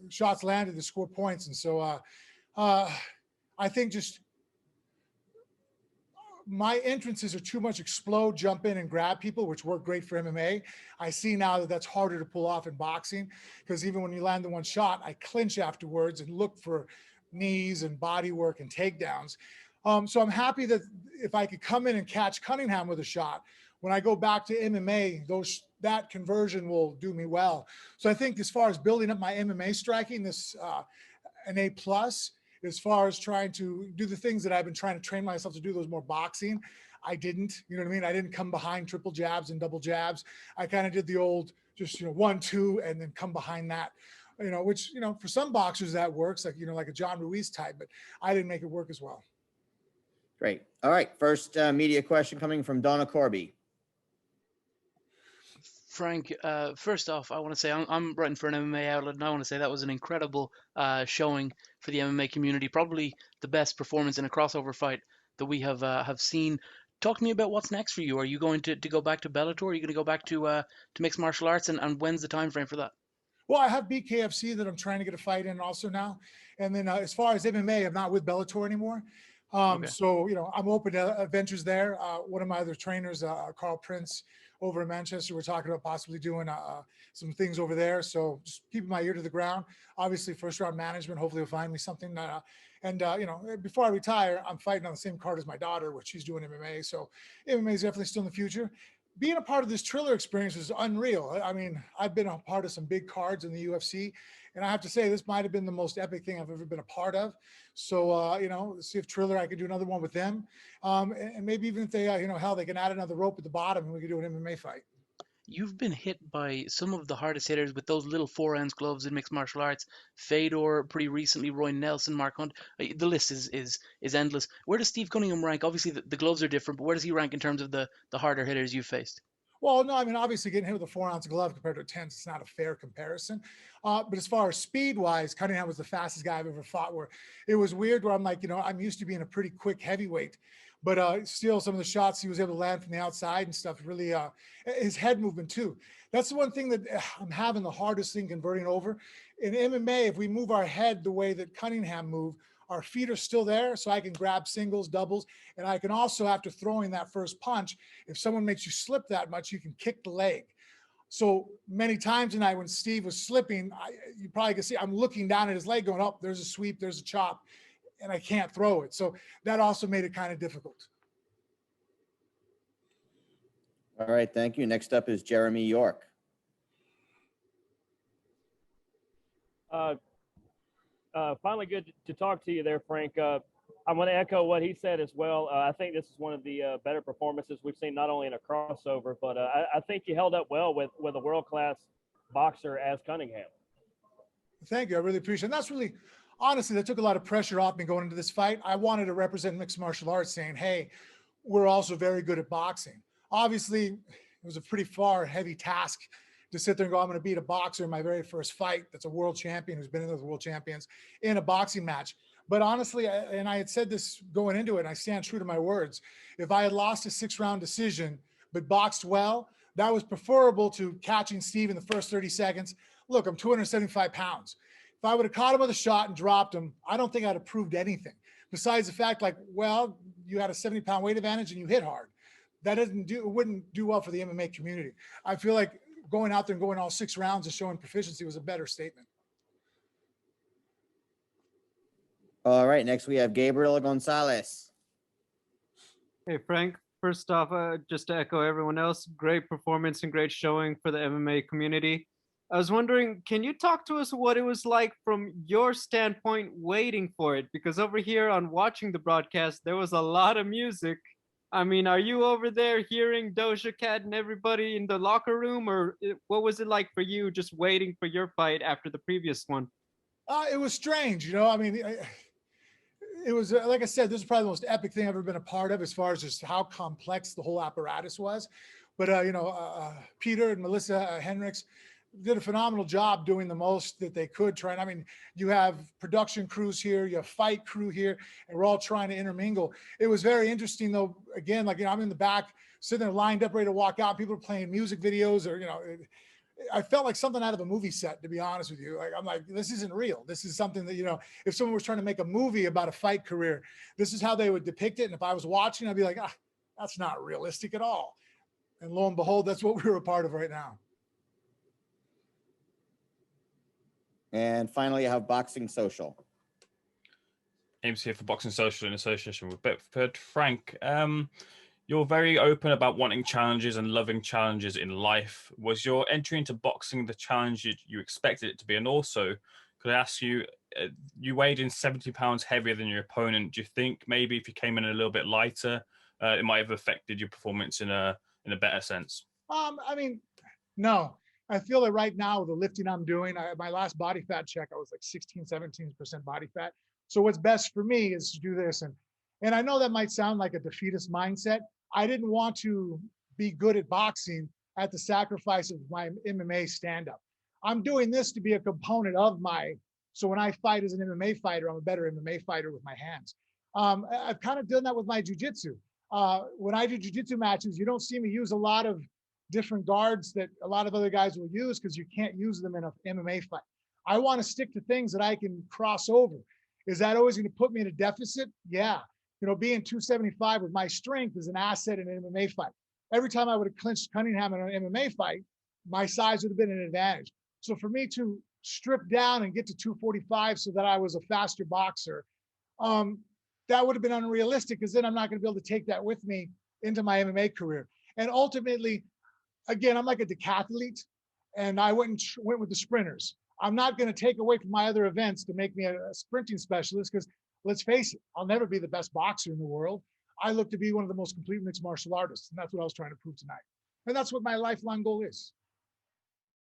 shots landed to score points. And so I think just my entrances are too much explode, jump in and grab people, which work great for MMA. I see now that that's harder to pull off in boxing, because even when you land the one shot, I clinch afterwards and look for knees and body work and takedowns. So I'm happy that if I could come in and catch Cunningham with a shot, when I go back to MMA, that conversion will do me well. So I think as far as building up my MMA striking, this an A plus. As far as trying to do the things that I've been trying to train myself to do, those more boxing, I didn't. You know what I mean? I didn't come behind triple jabs and double jabs. I kind of did the old just 1, 2, and then come behind that. Which for some boxers that works, like like a John Ruiz type, but I didn't make it work as well. Great. All right. First media question coming from Donna Corby. Frank, first off, I want to say I'm writing for an MMA outlet, and I want to say that was an incredible showing for the MMA community. Probably the best performance in a crossover fight that we have seen. Talk to me about what's next for you. Are you going to go back to Bellator? Are you going to go back to mixed martial arts? And when's the time frame for that? Well, I have BKFC that I'm trying to get a fight in also now. And then as far as MMA, I'm not with Bellator anymore. Okay. So, I'm open to ventures there. One of my other trainers, Carl Prince over in Manchester, we're talking about possibly doing some things over there. So just keeping my ear to the ground. Obviously, first round management, hopefully he'll find me something. Before I retire, I'm fighting on the same card as my daughter, which she's doing MMA. So MMA is definitely still in the future. Being a part of this Triller experience is unreal. I mean, I've been a part of some big cards in the UFC, and I have to say this might have been the most epic thing I've ever been a part of. So, let's see if Triller, I could do another one with them. And maybe even if they, hell, they can add another rope at the bottom and we could do an MMA fight. You've been hit by some of the hardest hitters with those little 4-ounce gloves in mixed martial arts. Fedor, pretty recently, Roy Nelson, Mark Hunt. The list is endless. Where does Steve Cunningham rank? Obviously, the gloves are different, but where does he rank in terms of the harder hitters you've faced? Well, no, I mean, obviously getting hit with a 4-ounce glove compared to a 10, it's not a fair comparison. But as far as speed-wise, Cunningham was the fastest guy I've ever fought, where it was weird where I'm like, I'm used to being a pretty quick heavyweight, but still some of the shots he was able to land from the outside and stuff, really, his head movement too. That's the one thing that I'm having the hardest thing converting over. In MMA, if we move our head the way that Cunningham moved, our feet are still there, so I can grab singles, doubles, and I can also, after throwing that first punch, if someone makes you slip that much, you can kick the leg. So many times tonight when Steve was slipping, you probably can see I'm looking down at his leg going, oh, there's a sweep, there's a chop, and I can't throw it. So that also made it kind of difficult. All right, thank you. Next up is Jeremy York. Finally, good to talk to you there, Frank. I want to echo what he said as well. I think this is one of the better performances we've seen, not only in a crossover, but I think you held up well with a world-class boxer as Cunningham. Thank you. I really appreciate it. And that's really, honestly, that took a lot of pressure off me going into this fight. I wanted to represent mixed martial arts saying, hey, we're also very good at boxing. Obviously, it was a pretty heavy task to sit there and go, I'm going to beat a boxer in my very first fight that's a world champion who's been in those world champions in a boxing match. But honestly, and I had said this going into it, and I stand true to my words, if I had lost a 6-round decision but boxed well, that was preferable to catching Steve in the first 30 seconds. Look, I'm 275 pounds. If I would have caught him with a shot and dropped him, I don't think I'd have proved anything. Besides the fact, you had a 70-pound weight advantage and you hit hard. That wouldn't do well for the MMA community. I feel like going out there and going all 6 rounds and showing proficiency was a better statement. All right, next we have Gabriel Gonzalez. Hey, Frank. First off, just to echo everyone else, great performance and great showing for the MMA community. I was wondering, can you talk to us what it was like from your standpoint waiting for it? Because over here on watching the broadcast, there was a lot of music. I mean, are you over there hearing Doja Cat and everybody in the locker room, or what was it like for you just waiting for your fight after the previous one? It was strange, I mean, it was, like I said, this is probably the most epic thing I've ever been a part of as far as just how complex the whole apparatus was. But, Peter and Melissa Henriks did a phenomenal job doing the most that they could try. And I mean, you have production crews here, you have fight crew here, and we're all trying to intermingle. It was very interesting though. Again, I'm in the back, sitting there lined up, ready to walk out. People are playing music videos or, I felt like something out of a movie set, to be honest with you. Like, I'm like, this isn't real. This is something that, you know, if someone was trying to make a movie about a fight career, this is how they would depict it. And if I was watching, I'd be like, that's not realistic at all. And lo and behold, that's what we're a part of right now. And finally, I have Boxing Social. Ames here for Boxing Social in association with Bedford. Frank, you're very open about wanting challenges and loving challenges in life. Was your entry into boxing the challenge you expected it to be? And also, could I ask you, you weighed in 70 pounds heavier than your opponent. Do you think maybe if you came in a little bit lighter, it might have affected your performance in a better sense? I mean, no. I feel that right now with the lifting I'm doing, my last body fat check, I was like 16, 17% body fat. So what's best for me is to do this. And I know that might sound like a defeatist mindset. I didn't want to be good at boxing at the sacrifice of my MMA stand-up. I'm doing this to be a component of so when I fight as an MMA fighter, I'm a better MMA fighter with my hands. I've kind of done that with my jiu-jitsu. When I do jiu-jitsu matches, you don't see me use a lot of different guards that a lot of other guys will use because you can't use them in an MMA fight. I want to stick to things that I can cross over. Is that always going to put me in a deficit? Yeah. You know, being 275 with my strength is an asset in an MMA fight. Every time I would have clinched Cunningham in an MMA fight, my size would have been an advantage. So for me to strip down and get to 245 so that I was a faster boxer, that would have been unrealistic because then I'm not going to be able to take that with me into my MMA career. And ultimately, again, I'm like a decathlete, and I went with the sprinters. I'm not going to take away from my other events to make me a sprinting specialist because let's face it, I'll never be the best boxer in the world. I look to be one of the most complete mixed martial artists, and that's what I was trying to prove tonight. And that's what my lifelong goal is.